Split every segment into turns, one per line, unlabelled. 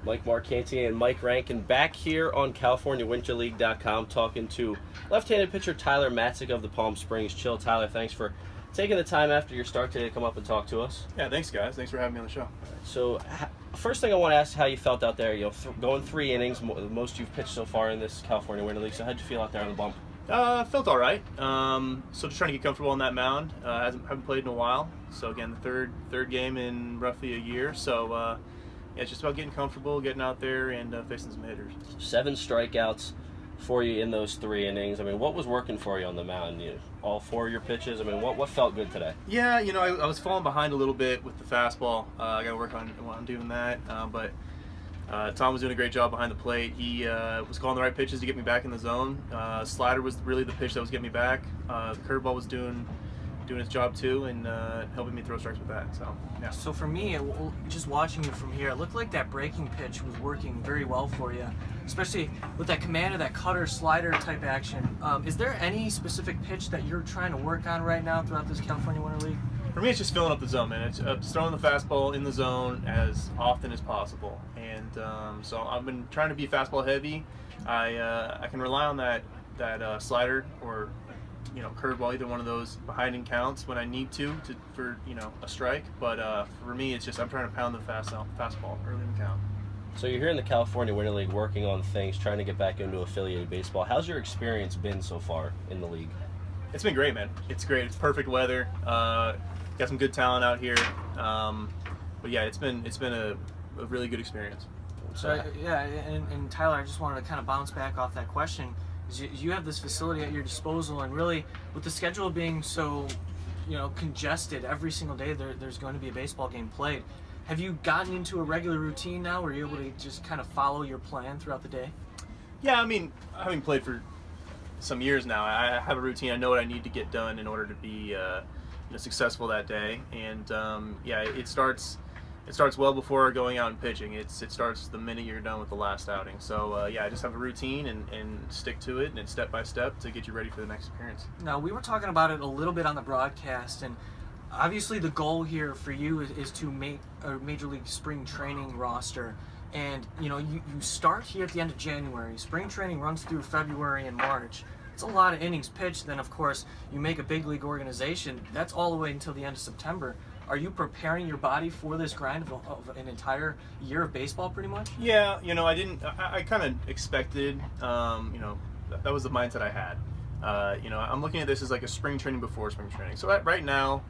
Mike Marcanton and Mike Rankin back here on CaliforniaWinterLeague.com talking to left-handed pitcher Tyler Matzek of the Palm Springs Chill. Tyler, thanks for taking the time after your start today to come up and talk to us.
Yeah, thanks guys. Thanks for having me on the show.
So, first thing I want to ask how you felt out there. Going 3 innings, the most you've pitched so far in this California Winter League. So, how'd you feel out there on the bump?
Felt all right. So just trying to get comfortable on that mound. Haven't played in a while. So again, the third game in roughly a year. So yeah, it's just about getting comfortable, getting out there, and facing some hitters.
7 strikeouts for you in those 3 innings. I mean, what was working for you on the mound? All 4 of your pitches. I mean, what felt good today?
Yeah, I was falling behind a little bit with the fastball. I got to work on doing that. But Tom was doing a great job behind the plate. He was calling the right pitches to get me back in the zone. Slider was really the pitch that was getting me back. The curveball was doing its job too, and helping me throw strikes with that. So yeah.
So for me, just watching you from here, it looked like that breaking pitch was working very well for you, especially with that command of that cutter slider type action. Is there any specific pitch that you're trying to work on right now throughout this California Winter League?
For me, it's just filling up the zone, man. It's throwing the fastball in the zone as often as possible, and so I've been trying to be fastball heavy. I can rely on that slider or curveball, either one of those behind in counts when I need for a strike. But for me, it's just I'm trying to pound the fastball early in the count.
So you're here in the California Winter League working on things, trying to get back into affiliated baseball. How's your experience been so far in the league?
It's been great, man. It's great. It's perfect weather. Got some good talent out here. But yeah, it's been a really good experience.
So yeah, and Tyler, I just wanted to kind of bounce back off that question. You have this facility at your disposal, and really, with the schedule being so, congested every single day, there's going to be a baseball game played. Have you gotten into a regular routine now, where you're able to just kind of follow your plan throughout the day?
Yeah, I mean, having played for some years now, I have a routine. I know what I need to get done in order to be successful that day, and yeah, it starts well before going out and pitching. It starts the minute you're done with the last outing. So yeah, I just have a routine and stick to it, and it's step by step to get you ready for the next appearance.
Now, we were talking about it a little bit on the broadcast, and obviously the goal here for you is to make a Major League spring training roster. And you start here at the end of January. Spring training runs through February and March. It's a lot of innings pitched. Then, of course, you make a big league organization. That's all the way until the end of September. Are you preparing your body for this grind of an entire year of baseball, pretty much?
Yeah, I kind of expected, that was the mindset I had. I'm looking at this as like a spring training before spring training. So right now,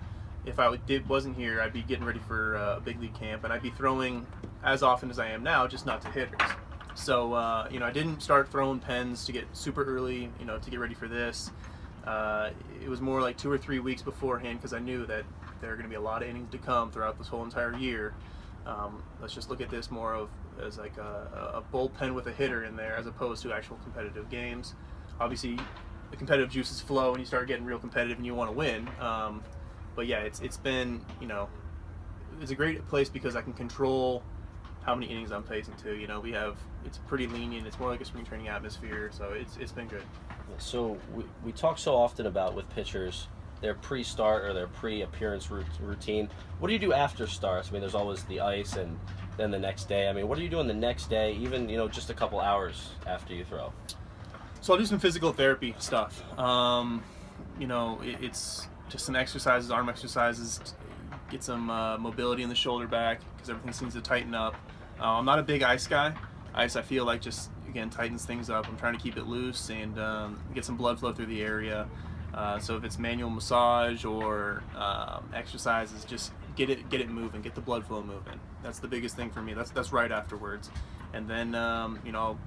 if I wasn't here, I'd be getting ready for a big league camp, and I'd be throwing as often as I am now, just not to hitters. So, I didn't start throwing pens to get super early, to get ready for this. It was more like 2 or 3 weeks beforehand, because I knew that there are going to be a lot of innings to come throughout this whole entire year. Let's just look at this more as like a bullpen with a hitter in there, as opposed to actual competitive games. Obviously, the competitive juices flow, and you start getting real competitive, and you want to win. But yeah, it's been, it's a great place because I can control how many innings I'm facing too. It's pretty lenient. It's more like a spring training atmosphere, so it's been good.
So we talk so often about with pitchers their pre-start or their pre-appearance routine. What do you do after starts? I mean, there's always the ice and then the next day. I mean, what are you doing the next day, even just a couple hours after you throw?
So I'll do some physical therapy stuff. It's just some exercises, arm exercises, get some mobility in the shoulder back, because everything seems to tighten up. I'm not a big ice guy. Ice, I feel like, just again tightens things up. I'm trying to keep it loose and get some blood flow through the area. So if it's manual massage or exercises, just get it moving, get the blood flow moving. That's the biggest thing for me. That's right afterwards, and then I'll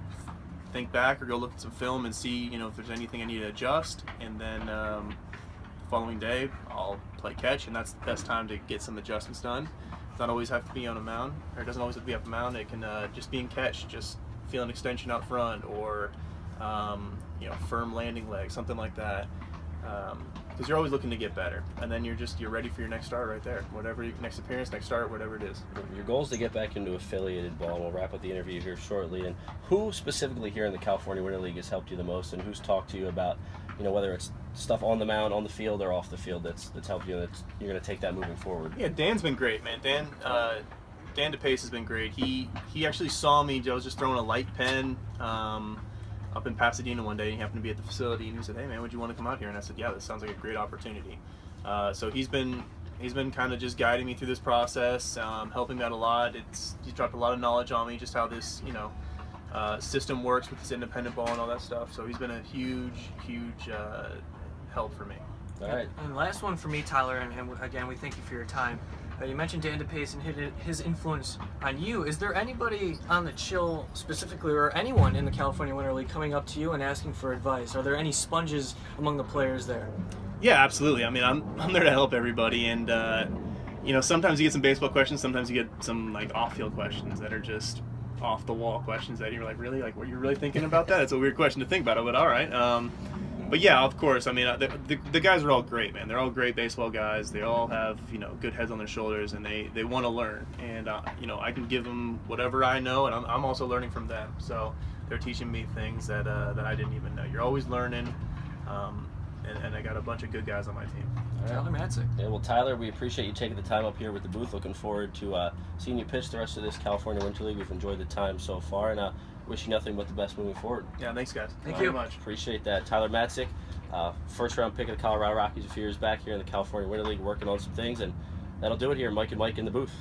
think back or go look at some film and see if there's anything I need to adjust, and then following day I'll play catch, and that's the best time to get some adjustments done. It doesn't always have to be on a mound, or it doesn't always have to be up a mound. It can just be in catch, just feel an extension out front, or firm landing leg, something like that. Because you're always looking to get better, and then you're ready for your next start right there. Whatever next appearance, next start, whatever it is.
Your goal is to get back into affiliated ball, and we'll wrap up the interview here shortly. And who specifically here in the California Winter League has helped you the most, and who's talked to you about, whether it's stuff on the mound, on the field, or off the field that's helped you, and you're going to take that moving forward?
Yeah, Dan's been great, man. Dan DePace has been great. He actually saw me. I was just throwing a light pen up in Pasadena one day, and he happened to be at the facility, and he said, "Hey man, would you want to come out here?" And I said, "Yeah, this sounds like a great opportunity." So he's been kind of just guiding me through this process, helping me out a lot. He's dropped a lot of knowledge on me, just how this system works with this independent ball and all that stuff. So he's been a huge help for me.
All right.
And last one for me, Tyler, and again, we thank you for your time. You mentioned Dan DePace and his influence on you. Is there anybody on the Chill specifically, or anyone in the California Winter League coming up to you and asking for advice? Are there any sponges among the players there?
Yeah, absolutely. I mean, I'm there to help everybody, and sometimes you get some baseball questions, sometimes you get some like off-field questions that are just off-the-wall questions that you're like, really, like, were you really thinking about that? It's a weird question to think about, but all right. But yeah, of course. I mean, the guys are all great, man. They're all great baseball guys. They all have good heads on their shoulders, and they want to learn. And I can give them whatever I know, and I'm also learning from them. So they're teaching me things that I didn't even know. You're always learning, and I got a bunch of good guys on my team.
Tyler Matzek.
Yeah, well, Tyler, we appreciate you taking the time up here with the booth. Looking forward to seeing you pitch the rest of this California Winter League. We've enjoyed the time so far, and wish you nothing but the best moving forward.
Yeah, thanks, guys.
Thank
you
you
very much.
Appreciate that. Tyler Matzek, first-round pick of the Colorado Rockies a few years back here in the California Winter League, working on some things, and that'll do it here. Mike and Mike in the booth.